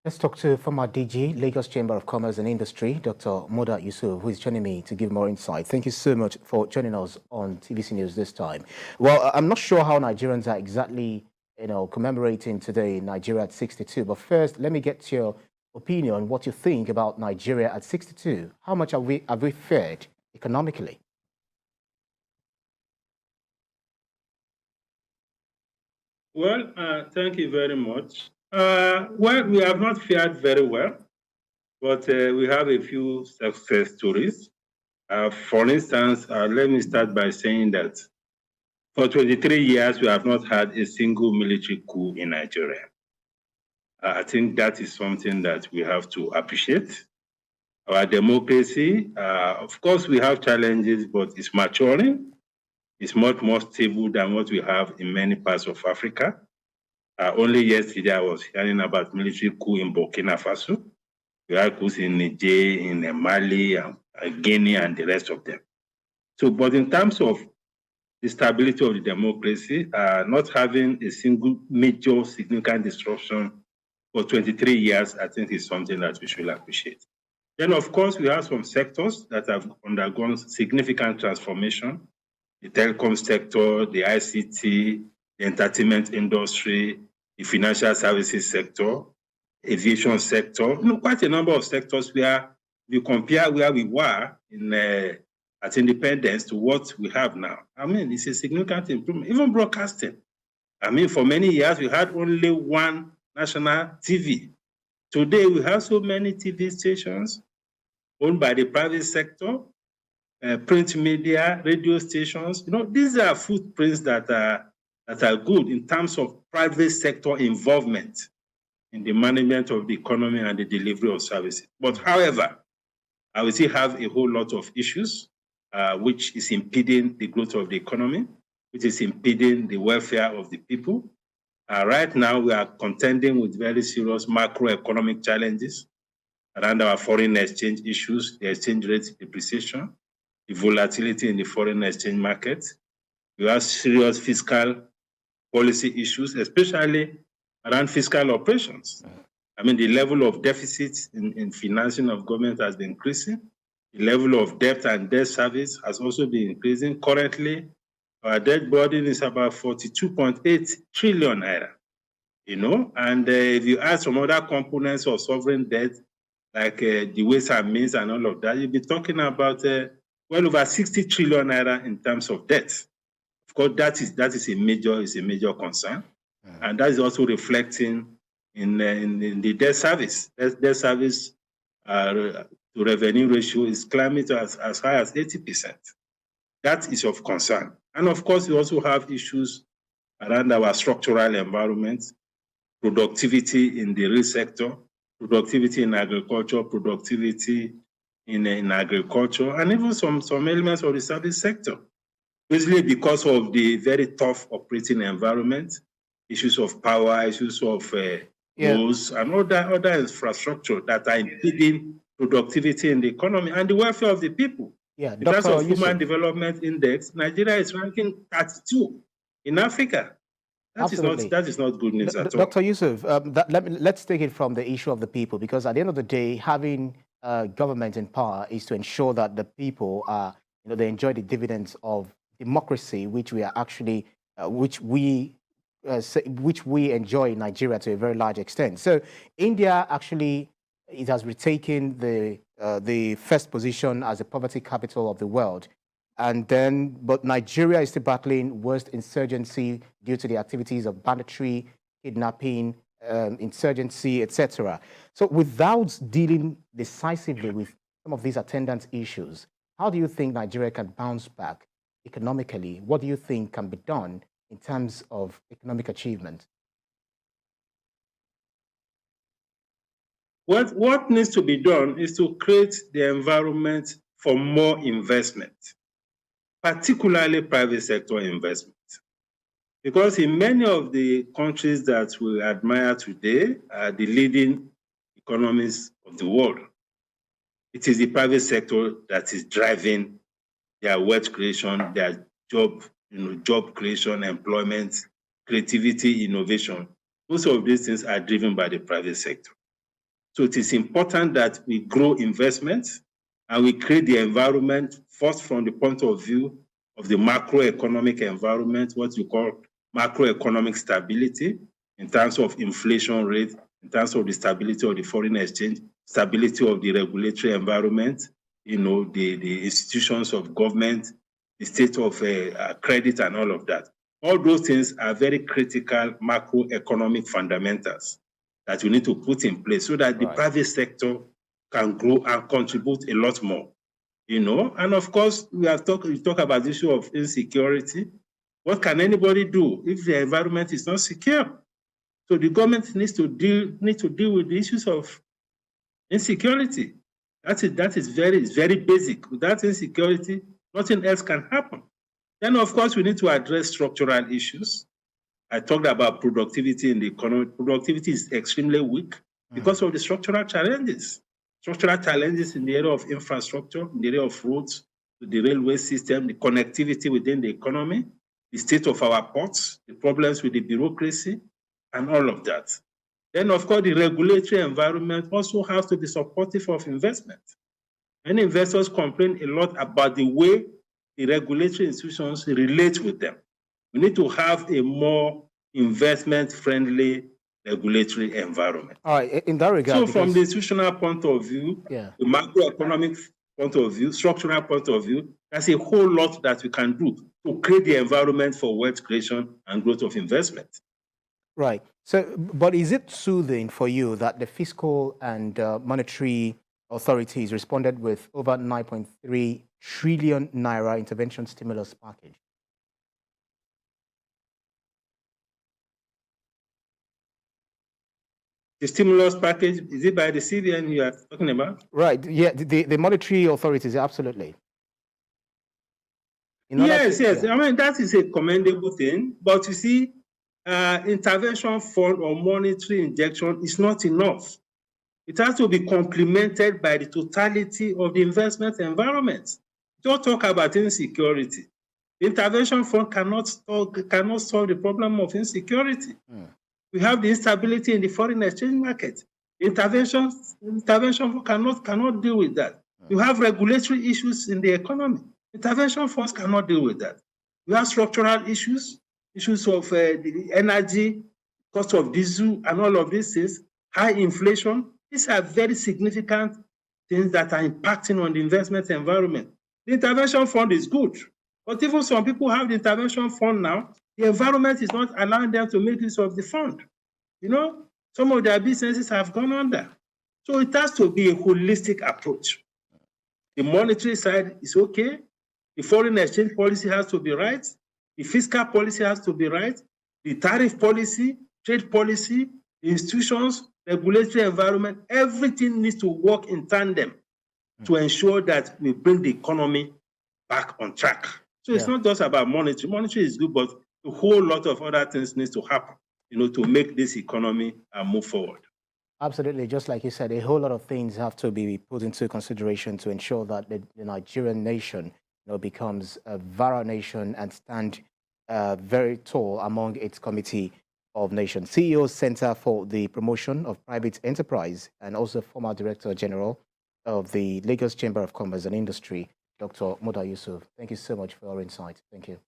Let's talk to former DG, Lagos Chamber of Commerce and Industry, Dr. Muda Yusuf, who is joining me to give more insight. Thank you so much for joining us on TVC News this time. Well, I'm not sure how Nigerians are exactly, commemorating today Nigeria at 62. But first, let me get your opinion on what you think about Nigeria at 62. How much have we fared economically? Well, thank you very much. Well, we have not fared very well, but we have a few success stories. For instance, let me start by saying that for 23 years, we have not had a single military coup in Nigeria. I think that is something that we have to appreciate. Our democracy, of course, we have challenges, but it's maturing. It's much more stable than what we have in many parts of Africa. Only yesterday, I was hearing about military coup in Burkina Faso. We had coups in Niger, in Mali, and Guinea, and the rest of them. So, but in terms of the stability of the democracy, not having a single major significant disruption for 23 years, I think is something that we should appreciate. Then, of course, we have some sectors that have undergone significant transformation. The telecom sector, the ICT, the entertainment industry, the financial services sector, aviation sector, quite a number of sectors where we compare where we were at independence to what we have now. I mean, it's a significant improvement. Even broadcasting. I mean, for many years, we had only one national TV. Today, we have so many TV stations owned by the private sector, print media, radio stations. These are footprints that are good in terms of private sector involvement in the management of the economy and the delivery of services. But however, we still have a whole lot of issues which is impeding the growth of the economy, which is impeding the welfare of the people. Right now, we are contending with very serious macroeconomic challenges around our foreign exchange issues, the exchange rate depreciation, the volatility in the foreign exchange market. We have serious fiscal policy issues, especially around fiscal operations. I mean, the level of deficits in financing of government has been increasing. The level of debt and debt service has also been increasing. Currently, our debt burden is about 42.8 trillion naira. And if you add some other components of sovereign debt, like the ways and means and all of that, you'll be talking about well over 60 trillion naira in terms of debt. Of course, that is a major concern, and that is also reflecting in the debt service. Debt service to revenue ratio is climbing to as high as 80%. That is of concern. And of course, we also have issues around our structural environment, productivity in the real sector, productivity in agriculture, productivity in agriculture, and even some elements of the service sector. Basically because of the very tough operating environment, issues of power, issues of roads, and other infrastructure that are impeding productivity in the economy and the welfare of the people. Yeah, in terms of Human Development Index, Nigeria is ranking 32 in Africa. That is not good news at all. Dr. Yusuf, let's take it from the issue of the people, because at the end of the day, having government in power is to ensure that the people are, they enjoy the dividends of democracy, which we are actually, which we enjoy in Nigeria to a very large extent. So India actually, it has retaken the first position as a poverty capital of the world. And then, but Nigeria is still battling worst insurgency due to the activities of banditry, kidnapping, insurgency, etc. So without dealing decisively with some of these attendant issues, how do you think Nigeria can bounce back economically? What do you think can be done in terms of economic achievement? What needs to be done is to create the environment for more investment, particularly private sector investment. Because in many of the countries that we admire today, the leading economies of the world, it is the private sector that is driving their wealth creation, their job creation, employment, creativity, innovation. Most of these things are driven by the private sector. So it is important that we grow investment and we create the environment first from the point of view of the macroeconomic environment, what we call macroeconomic stability in terms of inflation rate, in terms of the stability of the foreign exchange, stability of the regulatory environment, the institutions of government, the state of credit and all of that. All those things are very critical macroeconomic fundamentals that we need to put in place so that the private sector can grow and contribute a lot more. And of course, we talk about the issue of insecurity. What can anybody do if the environment is not secure? So the government needs to deal with the issues of insecurity. That is very basic. Without insecurity, nothing else can happen. Then, of course, we need to address structural issues. I talked about productivity in the economy. Productivity is extremely weak because of the structural challenges. Structural challenges in the area of infrastructure, in the area of roads, the railway system, the connectivity within the economy, the state of our ports, the problems with the bureaucracy, and all of that. Then, of course, the regulatory environment also has to be supportive of investment. Many investors complain a lot about the way the regulatory institutions relate with them. We need to have a more investment-friendly regulatory environment. All right, in that regard. So from the institutional point of view, the macroeconomic point of view, structural point of view, there's a whole lot that we can do to create the environment for wealth creation and growth of investment. Right. So, but is it soothing for you that the fiscal and monetary authorities responded with over 9.3 trillion naira intervention stimulus package? The stimulus package, is it by the CBN you are talking about? Right. Yeah, the monetary authorities, absolutely. Yes. I mean, that is a commendable thing. But you see, intervention fund or monetary injection is not enough. It has to be complemented by the totality of the investment environment. Don't talk about insecurity. The intervention fund cannot solve the problem of insecurity. We have the instability in the foreign exchange market. Intervention fund cannot deal with that. You have regulatory issues in the economy. Intervention funds cannot deal with that. You have structural issues of the energy, cost of diesel, and all of these things, high inflation. These are very significant things that are impacting on the investment environment. The intervention fund is good, but even some people have the intervention fund now, the environment is not allowing them to make use of the fund. Some of their businesses have gone under. So it has to be a holistic approach. The monetary side is okay. The foreign exchange policy has to be right. The fiscal policy has to be right. The tariff policy, trade policy, institutions, regulatory environment, everything needs to work in tandem to ensure that we bring the economy back on track. So it's not just about monetary. Monetary is good, but a whole lot of other things needs to happen, to make this economy move forward. Absolutely. Just like you said, a whole lot of things have to be put into consideration to ensure that the Nigerian nation becomes a viral nation and stand very tall among its committee of nations. CEO, Center for the Promotion of Private Enterprise, and also former Director General of the Lagos Chamber of Commerce and Industry, Dr. Muda Yusuf. Thank you so much for your insight. Thank you.